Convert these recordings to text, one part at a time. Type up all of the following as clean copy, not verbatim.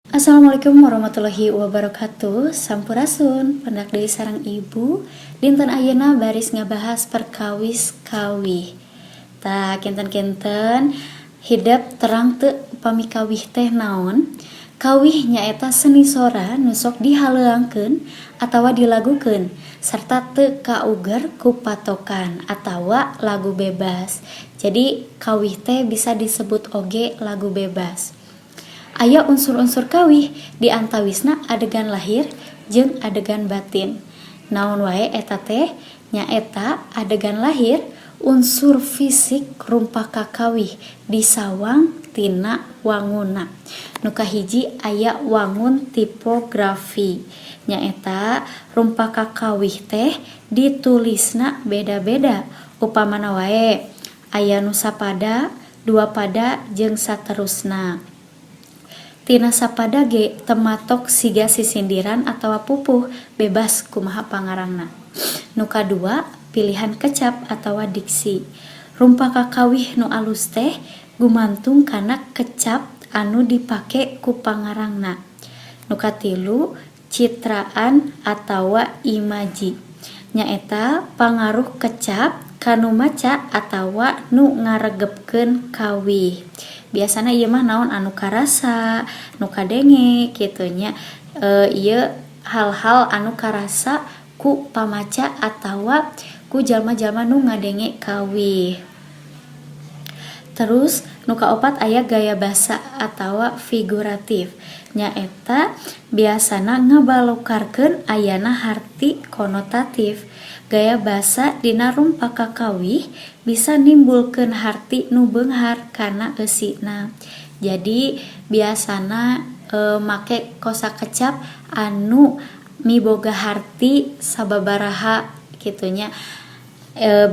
Assalamualaikum warahmatullahi wabarakatuh. Sampurasun, pendak deui sareng ibu. Dinten ayeuna baris ngabahas perkawis kawih. Tah kinten-kinten hidep terang teu upami kawih teh naon? Kawih nyaeta seni sora nu sok dihaleuangkeun atawa dilagukeun sarta teu kauger ku patokan atawa lagu bebas. Jadi kawih teh bisa disebut oge lagu bebas. Aya unsur-unsur kawih di antawisna adegan lahir jeung adegan batin. Naon wae eta teh? Nyaeta adegan lahir unsur fisik rumpaka kawih disawang tina wanguna. Nu kahiji aya wangun tipografi. Nyaeta rumpaka kawih teh ditulisna beda-beda. Upamana wae aya nu sapada, dua pada jeung saterusna. Tina sapada ge tematok siga sisindiran atawa pupuh bebas kumaha pangarangna. Nu kadua pilihan kecap atawa diksi. Rumpaka kawih nu alus teh gumantung kana kecap anu dipake ku pangarangna. Nu katilu citraan atawa imaji. Nyaeta pangaruh kecap kanu maca atawa nu ngaregepkeun kawih. Biasana ieu mah naon anu karasa, nu kadenge kitu nya. Ieu hal-hal anu karasa ku pamaca atawa ku jalma-jalma nu ngadenge kawih. Terus nu kaopat aya gaya basa atawa figuratif. Nyaeta biasana ngabalokarkeun ayana harti konotatif. Gaya basa dina rumpaka kawih bisa nimbulkeun harti nu beunghar kana eusina. Jadi biasana make kosa kecap anu miboga harti sababaraha kitu nya.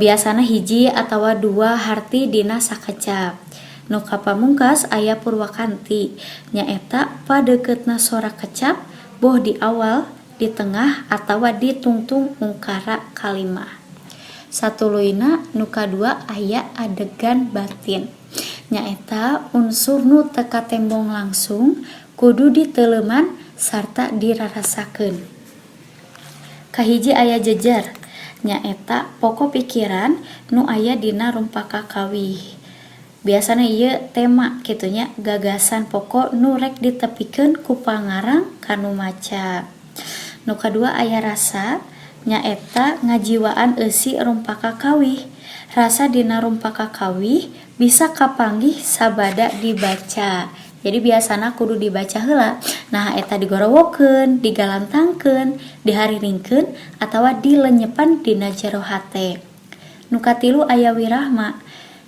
Biasana hiji atawa dua harti dina sakecap. Nu kapamungkas aya purwakanti. Nyaeta padeuketna sora kecap boh di awal, di tengah atawa di tungtung ungkara kalimah. Satuluyna nu kadua aya adegan batin. Nyaeta unsur nu teu katembong langsung kudu diteuleuman sarta dirarasakeun. Kahiji aya jejer. Nyaeta pokok pikiran nu aya dina rumpaka kawih. Biasana ieu tema kitu nya, gagasan pokok nu rek ditepikeun ku pangarang kanu maca. Nu kadua aya rasa. Nyaeta ngajiwaan eusi rumpaka kawih. Rasa dina rumpaka kawih bisa kapanggih sabada dibaca. Jadi biasana kudu dibaca heula. Nah eta digorowokeun, digalantangkeun, dihariringkeun atawa dilenyepan dina jero hate. Nu katilu aya wirahma.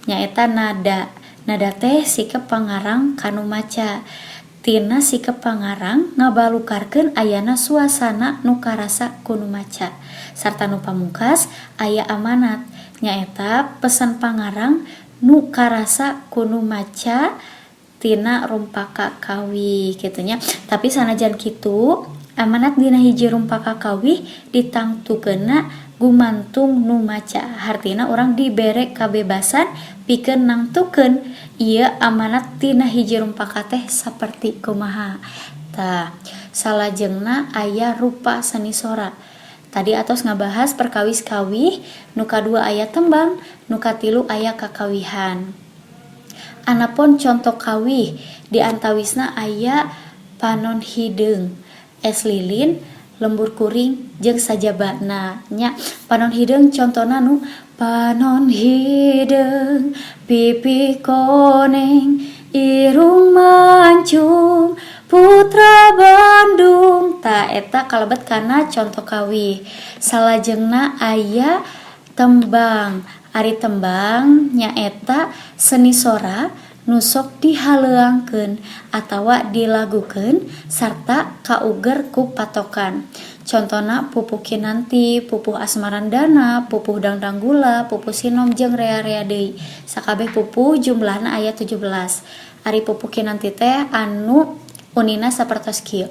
Nyaeta nada. Nada teh sikeun pangarang kanu maca. Tina sikeun pangarang ngabalukarkeun ayana suasana nu karasa ku nu maca. Sarta nu pamungkas aya amanat. Nyaeta pesan pangarang nu karasa ku nu maca tina rumpaka kawih kitu nya. Tapi sanajan kitu, amanat dina hiji rumpaka kawih ditangtukeunna gumantung nu maca. Hartina urang dibere kabebasan pikeun nangtukeun ieu amanat tina hiji rumpaka teh saperti kumaha. Tah, salajengna aya rupa seni sora. Tadi atos ngabahas perkawis kawih, nu kadua aya tembang, nu katilu aya kakawihan. Anapun contoh kawih di antawisna aya panon hideung, es lilin, lembur kuring jeung sajabana nya. Panon hideung contona nu panon hideung pipi koneng irung mancung putra Bandung. Tah eta kalebet kana contoh kawih. Salajengna aya tembang. Ari tembang nyaeta seni sora nu sok dihaleuangkeun atawa dilagukeun sarta kauger ku patokan. Contona pupuh kinanti, pupuh asmarandana, pupuh dangdanggula, pupuh sinom jeung rea-rea deui. Sakabeh pupuh jumlahna aya 17. Ari pupuh kinanti teh anu unina sapertos kieu.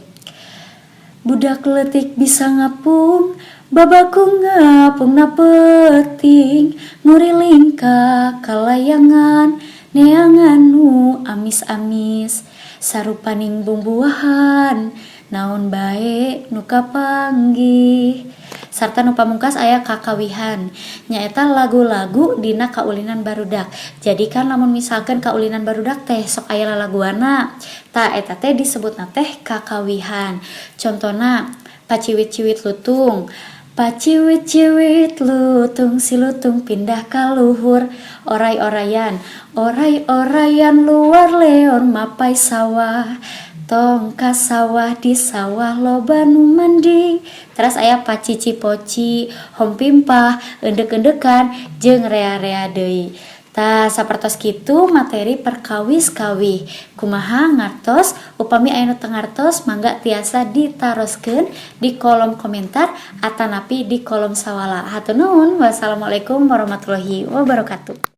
Budak leutik bisa ngapung, babaku ngapungna peuting, nguriling ka kalayangan neangan nu amis-amis. sarupaning bumbuahan naon bae nu kapanggih sarta nu pamungkas aya kakawihan nyaeta lagu-lagu dina kaulinan barudak. Jadi kan lamun misalkan kaulinan barudak teh sok aya lalaguana ta eta teh disebutna teh kakawihan. Contona paciwit-ciwit lutung, paciwit-ciwit lutung si lutung pindah ka luhur, oray-orayan, oray-orayan luar leon mapai sawah, tong ka sawah di sawah loba nu mandi. Terus aya pacici poci, hompimpah, endek-endekan jeung rea-rea deui. Tah sapertos kitu materi perkawis kawih. Kumaha ngartos upami aya nu teu ngartos mangga tiasa ditaroskeun di kolom komentar atanapi di kolom sawala. Hatur nuhun. Wassalamualaikum warahmatullahi wabarakatuh.